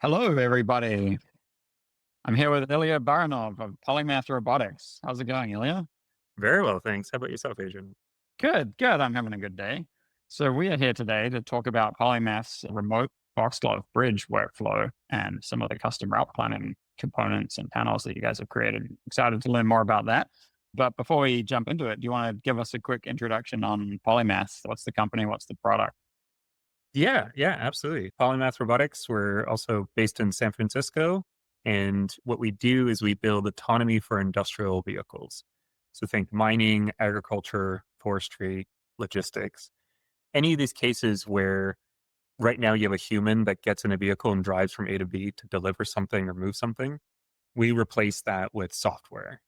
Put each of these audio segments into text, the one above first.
Hello, everybody. I'm here with Ilia Baranov of Polymath Robotics. How's it going, Ilia? Very well, thanks. How about yourself, Adrian? Good, good. I'm having a good day. So we are here today to talk about Polymath's remote Foxglove bridge workflow and some of the custom route planning components and panels that you guys have created. Excited to learn more about that. But before we jump into it, do you want to give us a quick introduction on Polymath? What's the company? What's the product? Yeah, absolutely. Polymath Robotics, we're also based in San Francisco. And what we do is we build autonomy for industrial vehicles. So think mining, agriculture, forestry, logistics. Any of these cases where right now you have a human that gets in a vehicle and drives from A to B to deliver something or move something, we replace that with software.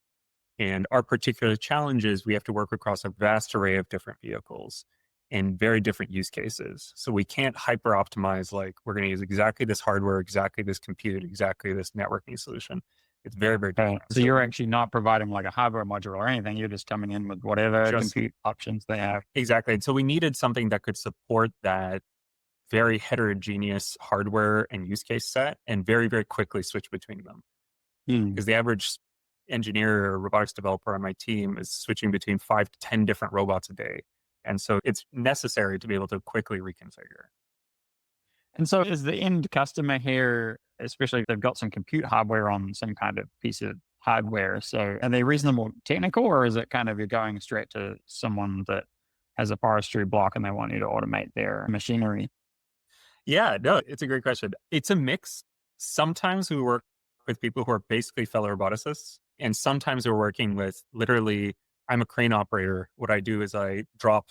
And our particular challenge is we have to work across a vast array of different vehicles and very different use cases. So we can't hyper optimize like we're going to use exactly this hardware, exactly this compute, exactly this networking solution. It's very, very Okay. different. So So you're actually not providing like a hardware module or anything. You're just coming in with whatever just compute options they have. exactly. And so we needed something that could support that very heterogeneous hardware and use case set and very, very quickly switch between them. Hmm. Because the average engineer or robotics developer on my team is switching between 5 to 10 different robots a day. And so it's necessary to be able to quickly reconfigure. And so is the end customer here, especially if they've got some compute hardware on some kind of piece of hardware. So are they reasonable technical, or is it kind of you're going straight to someone that has a forestry block and they want you to automate their machinery? Yeah, no, it's a great question. It's a mix. Sometimes we work with people who are basically fellow roboticists, and sometimes we're working with literally, I'm a crane operator. What I do is I drop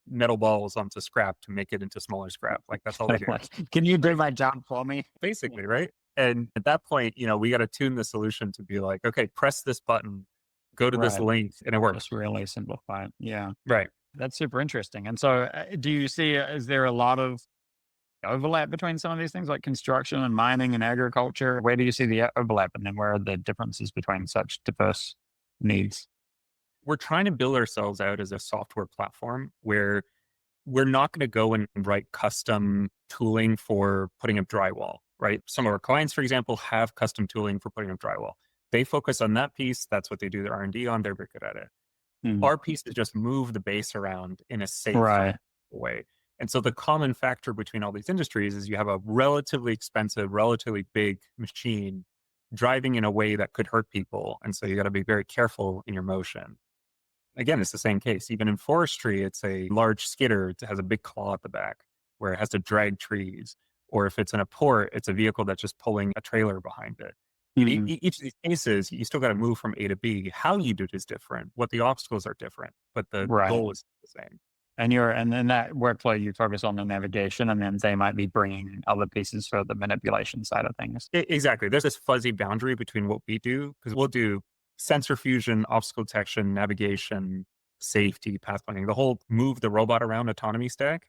metal balls onto scrap to make it into smaller scrap. Like that's all I do. Like, can you do Right. my job for me? Yeah. Basically, right? And at that point, we got to tune the solution to be like, okay, press this button, go to this Right. link, and it works. Just really simplify it. Yeah. Right. That's super interesting. And so do you see, is there a lot of overlap between some of these things like construction and mining and agriculture? Where do you see the overlap, and then where are the differences between such diverse needs? We're trying to build ourselves out as a software platform where we're not going to go and write custom tooling for putting up drywall, right? Some of our clients, for example, have custom tooling for putting up drywall. They focus on that piece. That's what they do their R&D on. They're very good at it. Mm. Our piece is just move the base around in a safe Right. way. And so the common factor between all these industries is you have a relatively expensive, relatively big machine driving in a way that could hurt people. And so you got to be very careful in your motion. Again, it's the same case. Even in forestry, it's a large skidder. It has a big claw at the back where it has to drag trees. Or if it's in a port, it's a vehicle that's just pulling a trailer behind it. In Mhm. each of these cases, you still got to move from A to B. How you do it is different. What the obstacles are different, but the Right. goal is the same. And in that workflow, you focus on the navigation, and then they might be bringing other pieces for the manipulation side of things. Exactly. There's this fuzzy boundary between what we do, because we'll do sensor fusion, obstacle detection, navigation, safety, path planning, the whole move the robot around autonomy stack.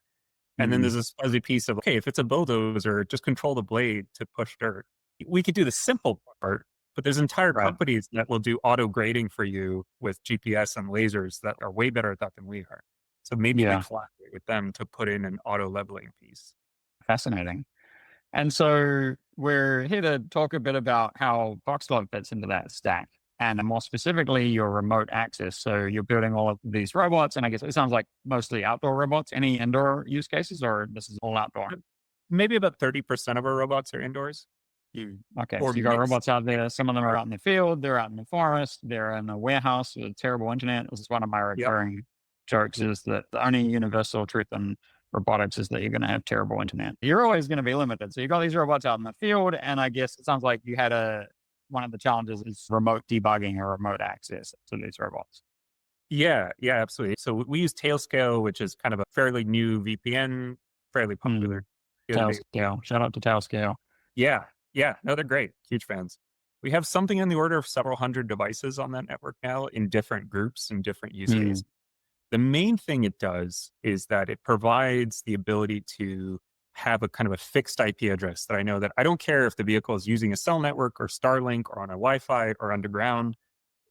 And then Mhm. there's this fuzzy piece of, okay, if it's a bulldozer, just control the blade to push dirt. We could do the simple part, but there's entire Right. companies that will do auto grading for you with GPS and lasers that are way better at that than we are. So maybe we Yeah. collaborate with them to put in an auto leveling piece. Fascinating. And so we're here to talk a bit about how Foxglove fits into that stack, and more specifically, your remote access. So you're building all of these robots, and I guess it sounds like mostly outdoor robots. Any indoor use cases, or this is all outdoor? Maybe about 30% of our robots are indoors Okay, or so you got mixed. robots out there. Some of them are out in the field, they're out in the forest, they're in a warehouse with terrible internet. This is one of my Yep. recurring jokes, is that the only universal truth in robotics is that you're going to have terrible internet. You're always going to be limited. So you got these robots out in the field, and I guess it sounds like you had one of the challenges is remote debugging or remote access to these robots. Yeah, absolutely. So we use Tailscale, which is kind of a fairly new VPN, fairly Hmm. popular. The other day. Tailscale. Shout out to Tailscale. Yeah. No, they're great. Huge fans. We have something in the order of several hundred devices on that network now in different groups and different use Hmm. cases. The main thing it does is that it provides the ability to have a kind of a fixed IP address that I know that I don't care if the vehicle is using a cell network or Starlink or on a Wi-Fi or underground,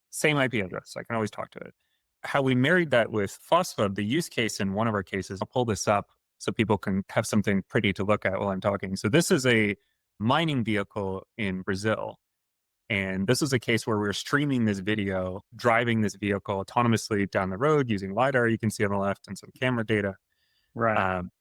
same IP address. I can always talk to it. How we married that with Foxglove, the use case in one of our cases, I'll pull this up so people can have something pretty to look at while I'm talking. So this is a mining vehicle in Brazil. And this was a case where we were streaming this video, driving this vehicle autonomously down the road using LiDAR, you can see on the left, and some camera data. Right. Um,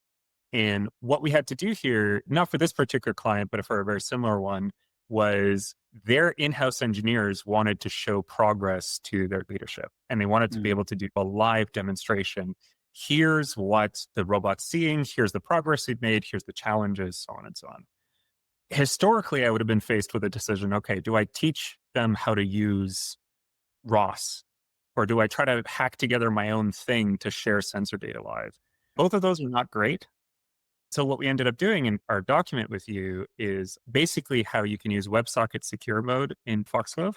and what we had to do here, not for this particular client, but for a very similar one, was their in-house engineers wanted to show progress to their leadership. And they wanted to be able to do a live demonstration. Here's what the robot's seeing. Here's the progress we've made. Here's the challenges, so on and so on. Historically, I would have been faced with a decision. Okay, do I teach them how to use ROS? Or do I try to hack together my own thing to share sensor data live? Both of those are not great. So what we ended up doing in our document with you is basically how you can use WebSocket secure mode in Foxglove,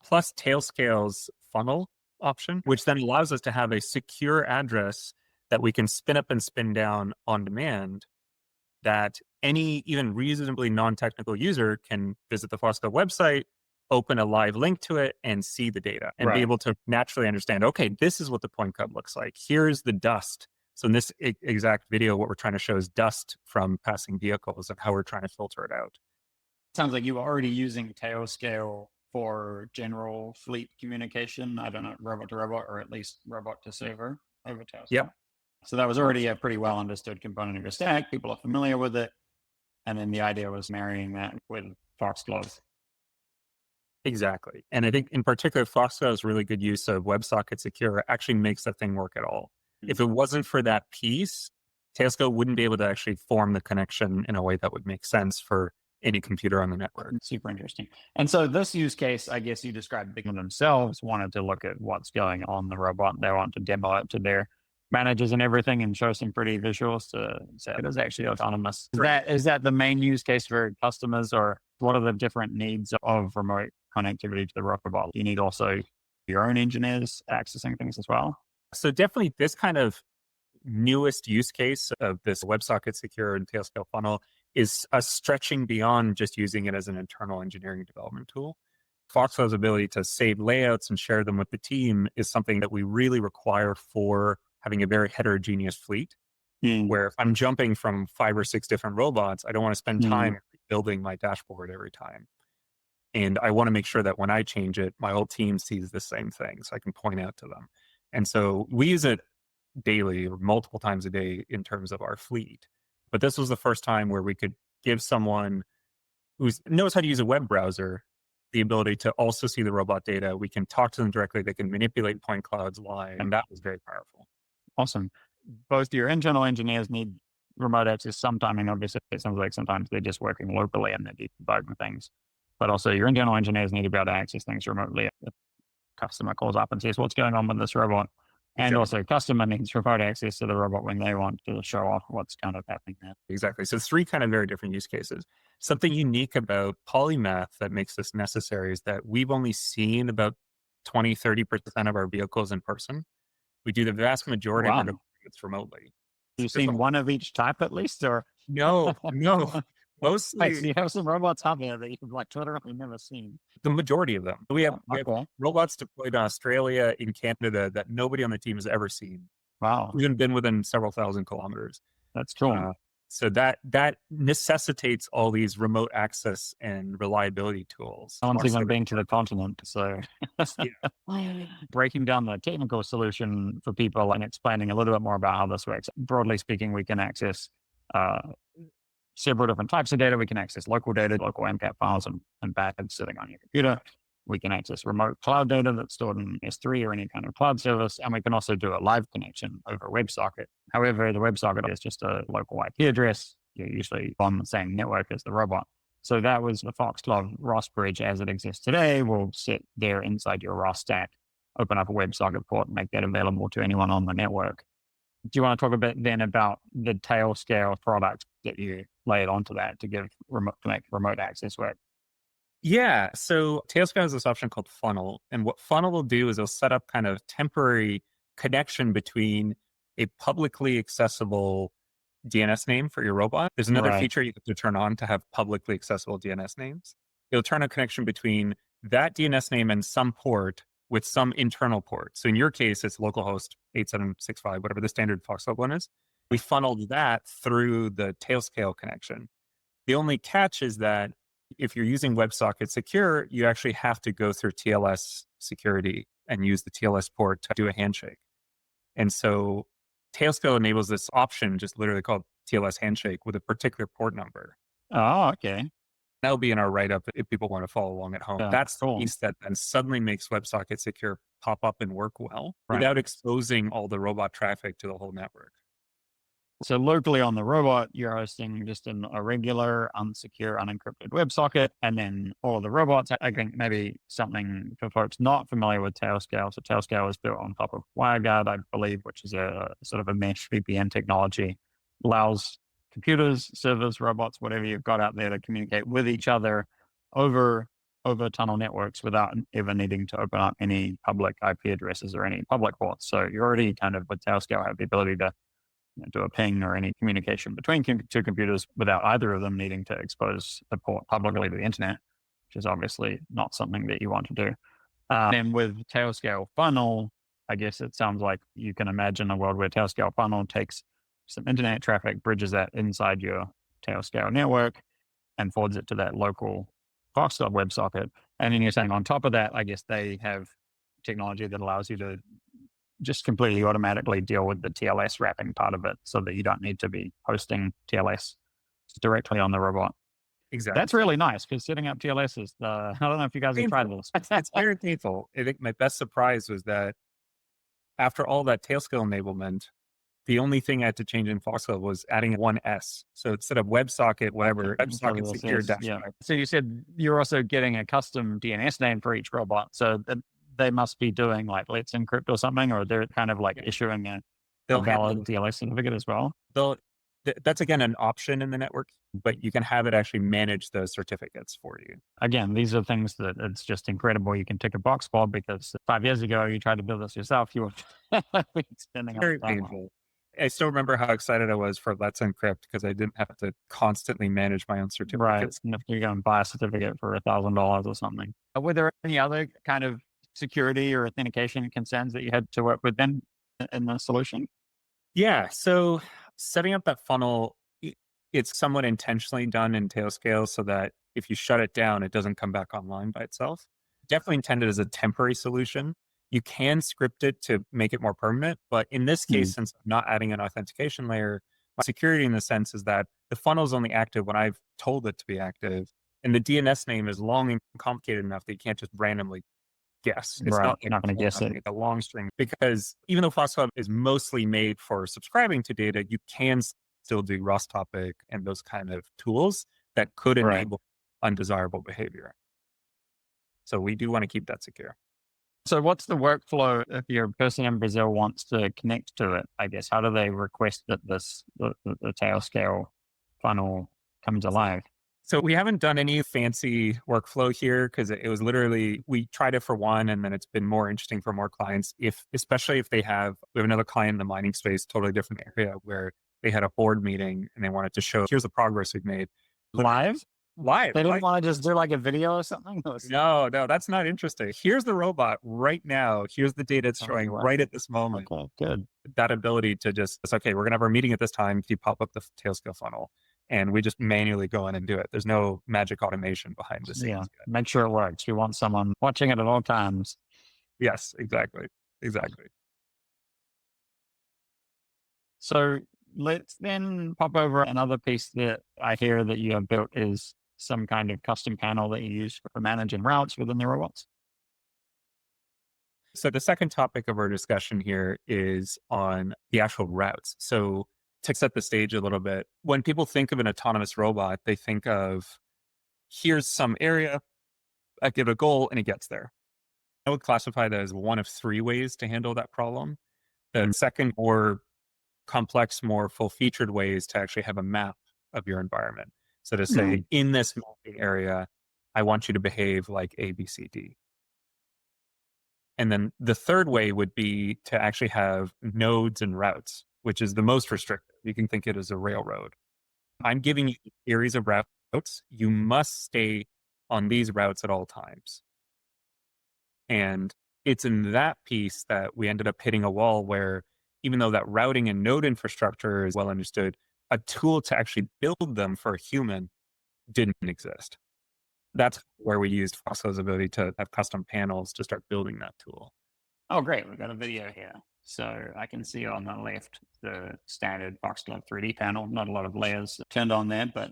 plus Tailscale's funnel option, which then allows us to have a secure address that we can spin up and spin down on demand, that any even reasonably non-technical user can visit the Foxglove website, open a live link to it, and see the data and be Right. able to naturally understand, okay, this is what the point cloud looks like. Here's the dust. So in this exact video, what we're trying to show is dust from passing vehicles and how we're trying to filter it out. Sounds like you were already using Tailscale for general fleet communication. I don't know, robot to robot, or at least robot to server over Tailscale. Yep. So that was already a pretty well understood component of your stack. People are familiar with it. And then the idea was marrying that with Foxglove. Exactly. And I think in particular, Foxglove's really good use of WebSocket secure actually makes that thing work at all. If it wasn't for that piece, Tailscale wouldn't be able to actually form the connection in a way that would make sense for any computer on the network. Super interesting. And so this use case, I guess you described themselves, wanted to look at what's going on the robot. They want to demo it to their managers and everything and show some pretty visuals to say it is actually autonomous. Is that the main use case for customers, or what are the different needs of remote connectivity to the robot? Do you need also your own engineers accessing things as well? So definitely this kind of newest use case of this WebSocket secure and Tailscale funnel is us stretching beyond just using it as an internal engineering development tool. Foxglove's ability to save layouts and share them with the team is something that we really require for having a very heterogeneous fleet, where if I'm jumping from 5 or 6 different robots, I don't want to spend time building my dashboard every time. And I want to make sure that when I change it, my whole team sees the same thing so I can point out to them. And so we use it daily or multiple times a day in terms of our fleet. But this was the first time where we could give someone who knows how to use a web browser the ability to also see the robot data. We can talk to them directly. They can manipulate point clouds live. And that was very powerful. Awesome. Both your internal engineers need remote access sometime. And obviously, it sounds like sometimes they're just working locally and they're debugging things. But also, your internal engineers need to be able to access things remotely. If the customer calls up and says, what's going on with this robot? And also, customer needs remote access to the robot when they want to show off what's kind of happening there. Exactly. So 3 kind of very different use cases. Something unique about Polymath that makes this necessary is that we've only seen about 20, 30% of our vehicles in person. We do the vast majority of our deployments remotely. You've seen one of each type at least, or? No. Mostly. Mostly, So you have some robots out there that you've literally never seen. the majority of them. We have Okay. robots deployed in Australia, in Canada, that nobody on the team has ever seen. Wow. Even been within several thousand kilometers. That's cool. So that necessitates all these remote access and reliability tools. No one's even been to the continent. So breaking down the technical solution for people and explaining a little bit more about how this works. Broadly speaking, we can access several different types of data. We can access local data, local MCAP files and packets sitting on your computer. We can access remote cloud data that's stored in S3 or any kind of cloud service. And we can also do a live connection over WebSocket. However, the WebSocket is just a local IP address. You're usually on the same network as the robot. So that was the Foxglove ROS bridge as it exists today. Will sit there inside your ROS stack, open up a WebSocket port, and make that available to anyone on the network. Do you want to talk a bit then about the Tailscale product that you laid onto that to make remote access work? Yeah. So Tailscale has this option called funnel. And what funnel will do is it'll set up kind of temporary connection between a publicly accessible DNS name for your robot. There's another feature you have to turn on to have publicly accessible DNS names. It'll turn a connection between that DNS name and some port with some internal port. So in your case, it's localhost 8765, whatever the standard Foxglove one is. We funneled that through the Tailscale connection. The only catch is that if you're using WebSocket Secure, you actually have to go through TLS security and use the TLS port to do a handshake. And so Tailscale enables this option, just literally called TLS handshake, with a particular port number. Oh, okay. That'll be in our write-up if people want to follow along at home. Yeah, That's the cool. piece that then suddenly makes WebSocket Secure pop up and work well Right. without exposing all the robot traffic to the whole network. So locally on the robot, you're hosting just a regular, unsecure, unencrypted WebSocket, and then all of the robots. I think maybe something for folks not familiar with Tailscale. So Tailscale is built on top of WireGuard, I believe, which is a sort of a mesh VPN technology. Allows computers, servers, robots, whatever you've got out there to communicate with each other over tunnel networks without ever needing to open up any public IP addresses or any public ports. So you already kind of with Tailscale have the ability to do a ping or any communication between two computers without either of them needing to expose the port publicly to the internet, which is obviously not something that you want to do. And with Tailscale Funnel, I guess it sounds like you can imagine a world where Tailscale Funnel takes some internet traffic, bridges that inside your Tailscale network, and forwards it to that local Foxglove WebSocket. And then you're saying on top of that, I guess they have technology that allows you to just completely automatically deal with the TLS wrapping part of it so that you don't need to be hosting TLS directly on the robot. Exactly. That's really nice because setting up TLS is I don't know if you guys have tried this. It's very painful. I think my best surprise was that after all that Tailscale enablement, the only thing I had to change in Foxglove was adding one S. So instead of WebSocket, whatever, WebSocket Secure dash. Yeah. So you said you're also getting a custom DNS name for each robot. So they must be doing like Let's Encrypt or something, or they're kind of like issuing a valid TLS certificate as well. That's again an option in the network, but you can have it actually manage those certificates for you. Again, these are things that it's just incredible. You can tick a box for because 5 years ago you tried to build this yourself. You were spending very painful. I still remember how excited I was for Let's Encrypt because I didn't have to constantly manage my own certificates. Right. And if you're going to buy a certificate for $1,000 or something. Were there any other kind of security or authentication concerns that you had to work with then in the solution? Yeah. So setting up that funnel, it's somewhat intentionally done in Tailscale so that if you shut it down, it doesn't come back online by itself. Definitely intended as a temporary solution. You can script it to make it more permanent. But in this case, since I'm not adding an authentication layer, my security in the sense is that the funnel is only active when I've told it to be active. And the DNS name is long and complicated enough that you can't just randomly guess. It's Right. not You're not going to guess it. a long string, because even though Foxglove is mostly made for subscribing to data, you can still do Rust topic and those kind of tools that could enable undesirable behavior. So we do want to keep that secure. So what's the workflow if your person in Brazil wants to connect to it? I guess how do they request that the Tailscale funnel comes alive? So we haven't done any fancy workflow here because it was literally, we tried it for one and then it's been more interesting for more clients. Especially if we have another client in the mining space, totally different area, where they had a board meeting and they wanted to show, here's the progress we've made. Live? They didn't want to just do like a video or something? No, that's not interesting. Here's the robot right now. Here's the data it's showing right at this moment. Okay, good. That ability to just, it's okay, we're going to have our meeting at this time. You pop up the Tailscale funnel and we just manually go in and do it. There's no magic automation behind the scenes. Yeah, make sure it works. You want someone watching it at all times. Yes, exactly. So let's then pop over another piece that I hear that you have built is some kind of custom panel that you use for managing routes within the robots. So the second topic of our discussion here is on the actual routes. So to set the stage a little bit, when people think of an autonomous robot, they think of, here's some area, I give a goal and it gets there. I would classify that as one of three ways to handle that problem. The second, more complex, more full-featured way is to actually have a map of your environment. So to say, in this mapping area, I want you to behave like A, B, C, D. And then the third way would be to actually have nodes and routes, which is the most restrictive. You can think it as a railroad. I'm giving you a series of routes. You must stay on these routes at all times. And it's in that piece that we ended up hitting a wall where, even though that routing and node infrastructure is well understood, a tool to actually build them for a human didn't exist. That's where we used Foxglove's ability to have custom panels to start building that tool. Oh, great. We've got a video here. So I can see on the left the standard Foxglove 3D panel. Not a lot of layers turned on there, but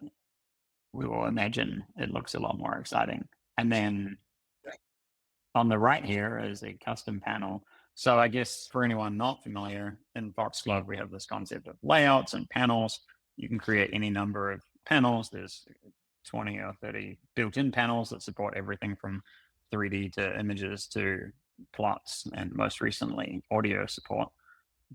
we will imagine it looks a lot more exciting. And then on the right here is a custom panel. So I guess for anyone not familiar, in Foxglove, we have this concept of layouts and panels. You can create any number of panels. There's 20 or 30 built-in panels that support everything from 3D to images to plots and most recently audio support.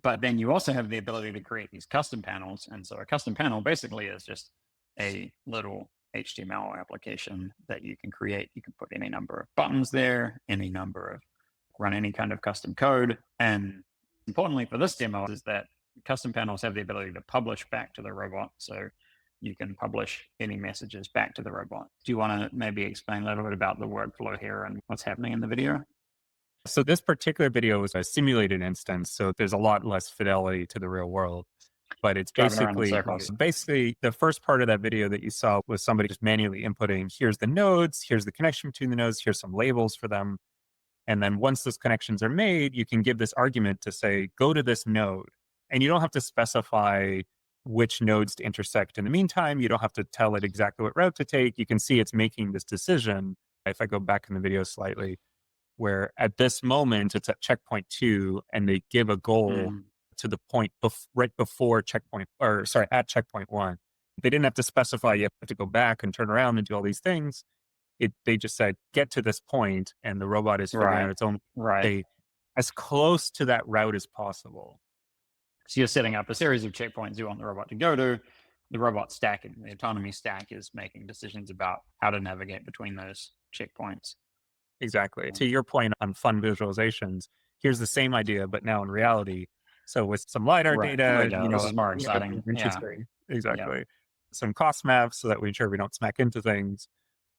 But then you also have the ability to create these custom panels. And so a custom panel basically is just a little HTML application that you can create. You can put any number of buttons there, any number of run any kind of custom code. And importantly for this demo is that custom panels have the ability to publish back to the robot. So you can publish any messages back to the robot. Do you want to maybe explain a little bit about the workflow here and what's happening in the video? So this particular video was a simulated instance, so there's a lot less fidelity to the real world. But it's basically the first part of that video that you saw was somebody just manually inputting, here's the nodes, here's the connection between the nodes, here's some labels for them. And then once those connections are made, you can give this argument to say, go to this node. And you don't have to specify which nodes to intersect in the meantime. You don't have to tell it exactly what route to take. You can see it's making this decision. If I go back in the video slightly, where at this moment it's at checkpoint 2 and they give a goal to the point right before checkpoint, or sorry, at checkpoint 1. They didn't have to specify you have to go back and turn around and do all these things. They just said, get to this point, and the robot is figuring out its own way as close to that route as possible. So you're setting up a series of checkpoints you want the robot to go to. The robot stack, the autonomy stack, is making decisions about how to navigate between those checkpoints. Exactly. To your point on fun visualizations, here's the same idea, but now in reality. So with some LiDAR data, this is more exciting. Interesting. Exactly. Some cost maps so that we ensure we don't smack into things.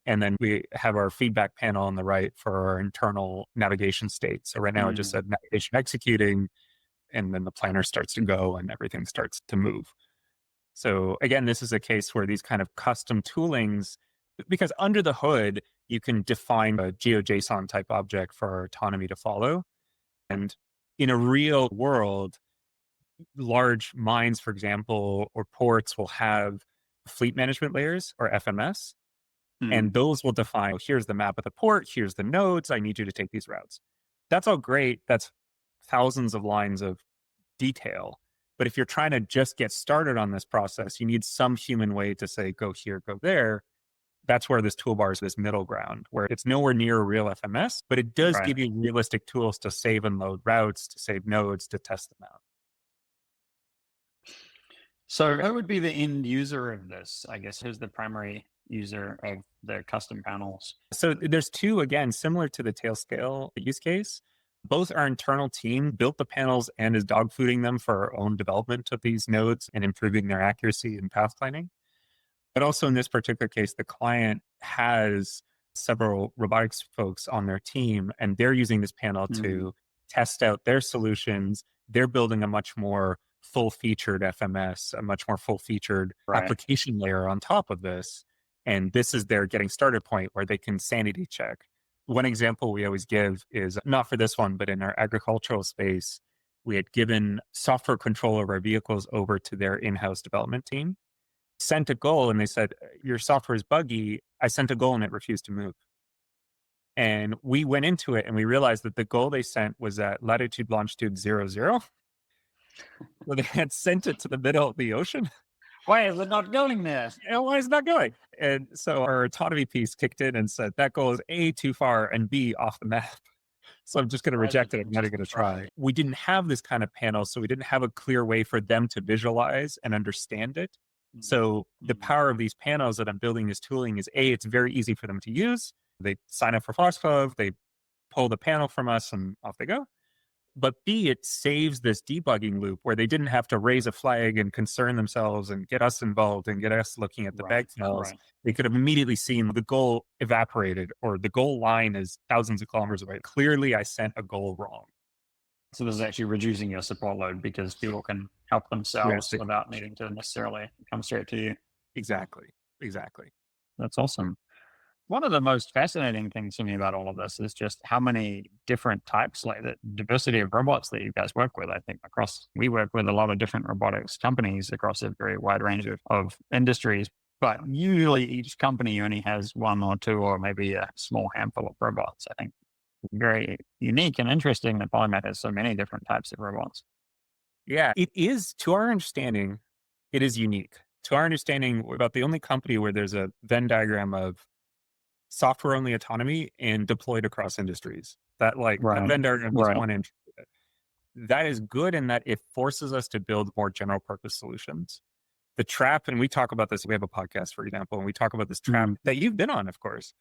And then we have our feedback panel on the right for our internal navigation state. So right now it just said navigation executing, and then the planner starts to go and everything starts to move. So again, this is a case where these kind of custom toolings, because under the hood, you can define a GeoJSON type object for our autonomy to follow. And in a real world, large mines, for example, or ports will have fleet management layers or FMS. And those will define, here's the map of the port, here's the nodes, I need you to take these routes. That's all great. That's thousands of lines of detail. But if you're trying to just get started on this process, you need some human way to say, go here, go there. That's where this toolbar is this middle ground, where it's nowhere near a real FMS, but it does give you realistic tools to save and load routes, to save nodes, to test them out. So who would be the end user of this? I guess who's the primary user of the custom panels? So there's two, again, similar to the Tailscale use case. Both our internal team built the panels and is dogfooding them for our own development of these nodes and improving their accuracy and path planning. But also in this particular case, the client has several robotics folks on their team, and they're using this panel to test out their solutions. They're building a much more full-featured FMS, a much more full-featured application layer on top of this. And this is their getting started point where they can sanity check. One example we always give is, not for this one, but in our agricultural space, we had given software control of our vehicles over to their in-house development team, sent a goal, and they said, your software is buggy. I sent a goal and it refused to move. And we went into it and we realized that the goal they sent was at latitude, longitude 00. So they had sent it to the middle of the ocean. Why is it not going there? Why is it not going? And so our autonomy piece kicked in and said, that goal is A, too far, and B, off the map. So I'm just going to reject it. I'm not going to try. We didn't have this kind of panel, so we didn't have a clear way for them to visualize and understand it. So the power of these panels that I'm building this tooling is A, it's very easy for them to use. They sign up for Foxglove, they pull the panel from us, and off they go. But B, it saves this debugging loop where they didn't have to raise a flag and concern themselves and get us involved and get us looking at the bag files. They could have immediately seen the goal evaporated or the goal line is thousands of kilometers away. Clearly, I sent a goal wrong. So this is actually reducing your support load because people can help themselves without needing to necessarily come straight to you. Exactly. That's awesome. One of the most fascinating things to me about all of this is just how many different types, like the diversity of robots that you guys work with. I think we work with a lot of different robotics companies across a very wide range of industries, but usually each company only has one or two or maybe a small handful of robots. I think very unique and interesting that Polymath has so many different types of robots. Yeah, it is, to our understanding, it is unique. To our understanding, we're about the only company where there's a Venn diagram of software only autonomy and deployed across industries. That Right. Venn diagram is Right. one inch. That is good in that it forces us to build more general purpose solutions. The trap, and we talk about this, we have a podcast, for example, and we talk about this trap Mm. that you've been on, of course.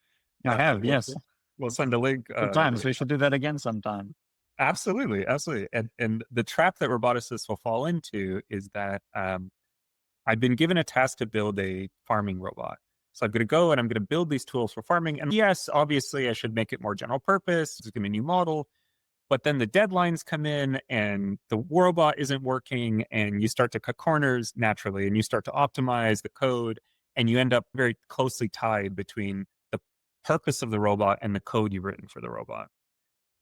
I have, We'll, yes. we'll send a link. Good times. We should do that again sometime. Absolutely, absolutely. And the trap that roboticists will fall into is that I've been given a task to build a farming robot. So I'm going to go and I'm going to build these tools for farming. And yes, obviously, I should make it more general purpose. It's going to be a new model. But then the deadlines come in and the robot isn't working, and you start to cut corners naturally, and you start to optimize the code, and you end up very closely tied between the purpose of the robot and the code you've written for the robot.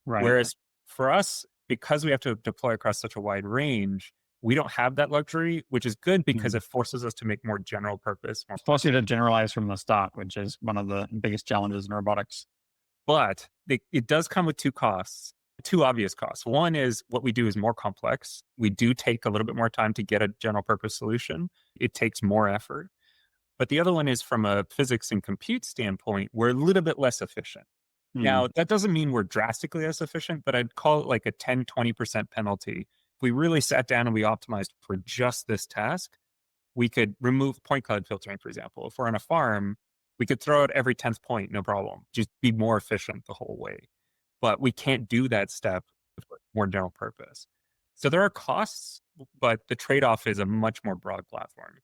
Right. Whereas for us, because we have to deploy across such a wide range, we don't have that luxury, which is good because Mm. it forces us to make more general purpose, more Force you flexible. to generalize from the start, which is one of the biggest challenges in robotics. But it does come with two costs, two obvious costs. One is what we do is more complex. We do take a little bit more time to get a general purpose solution. It takes more effort. But the other one is from a physics and compute standpoint, we're a little bit less efficient. Mm. Now, that doesn't mean we're drastically less efficient, but I'd call it like a 10-20% penalty. If we really sat down and we optimized for just this task, we could remove point cloud filtering, for example. If we're on a farm, we could throw out every 10th point, no problem. Just be more efficient the whole way. But we can't do that step with more general purpose. So there are costs, but the trade off is a much more broad platform.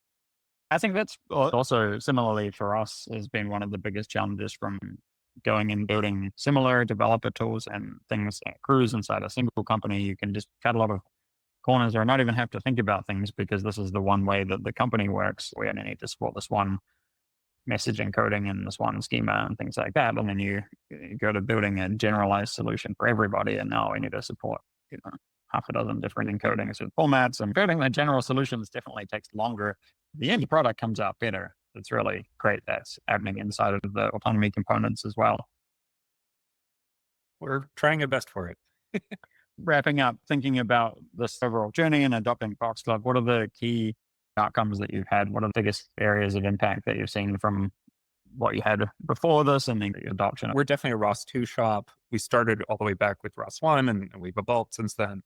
I think that's also similarly for us has been one of the biggest challenges from going and building similar developer tools and things that cruise inside a single company. You can just cut a lot of corners or not even have to think about things because this is the one way that the company works. We only need to support this one message encoding and this one schema and things like that. And then you go to building a generalized solution for everybody. And now we need to support, half a dozen different encodings and formats. And building the general solutions definitely takes longer. The end product comes out better. It's really great that's happening inside of the autonomy components as well. We're trying our best for it. Wrapping up, thinking about this overall journey and adopting Foxglove, what are the key outcomes that you've had? What are the biggest areas of impact that you've seen from what you had before this and the adoption? We're definitely a ROS 2 shop. We started all the way back with ROS 1 and we've evolved since then.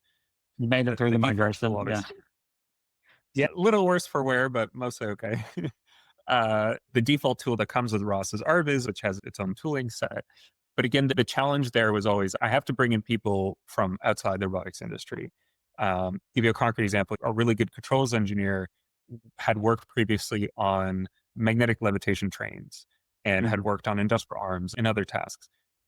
You made it through the migration. Yeah. Yeah, a little worse for wear, but mostly okay. The default tool that comes with ROS is Arviz, which has its own tooling set. But again, the challenge there was always I have to bring in people from outside the robotics industry. Give you a concrete example. A really good controls engineer had worked previously on magnetic levitation trains and had Mm. worked on industrial arms and other tasks,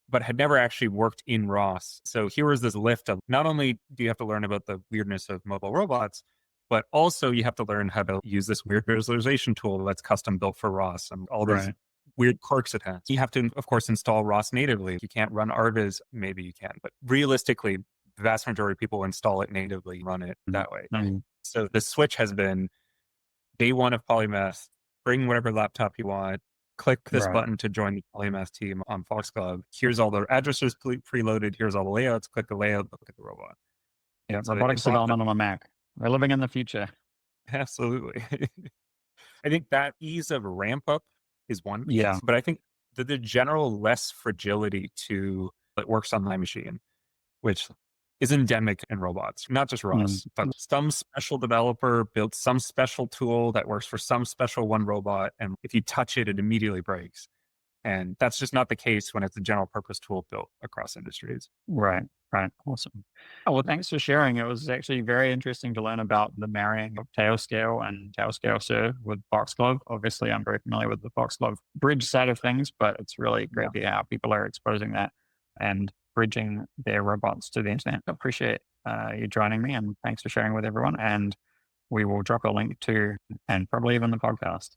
but had never actually worked in ROS. So here was this lift of not only do you have to learn about the weirdness of mobile robots, but also you have to learn how to use this weird visualization tool that's custom built for ROS and all these Right. weird quirks it has. You have to, of course, install ROS natively. You can't run Arviz. Maybe you can, but realistically, the vast majority of people install it natively, run it that way. Mm. So the switch has been day one of Polymath, bring whatever laptop you want, click this Right. button to join the Polymath team on Foxglove. Here's all the addresses preloaded. Here's all the layouts. Click the layout, look at the robot. Yeah. So it Robotics brought that. development on a Mac. We're living in the future. Absolutely. I think that ease of ramp up is one Yeah. piece, but I think that the general less fragility to that works on my machine, which is endemic in robots, not just Mm. ROS, but some special developer built some special tool that works for some special one robot. And if you touch it, it immediately breaks. And that's just not the case when it's a general purpose tool built across industries. Right. Right. Awesome. Oh, well, thanks for sharing. It was actually very interesting to learn about the marrying of Tailscale and Tailscale Serve with Foxglove. Obviously, I'm very familiar with the Foxglove bridge side of things, but it's really Yeah. great to hear how people are exposing that and bridging their robots to the internet. I appreciate you joining me and thanks for sharing with everyone. And we will drop a link to and probably even the podcast.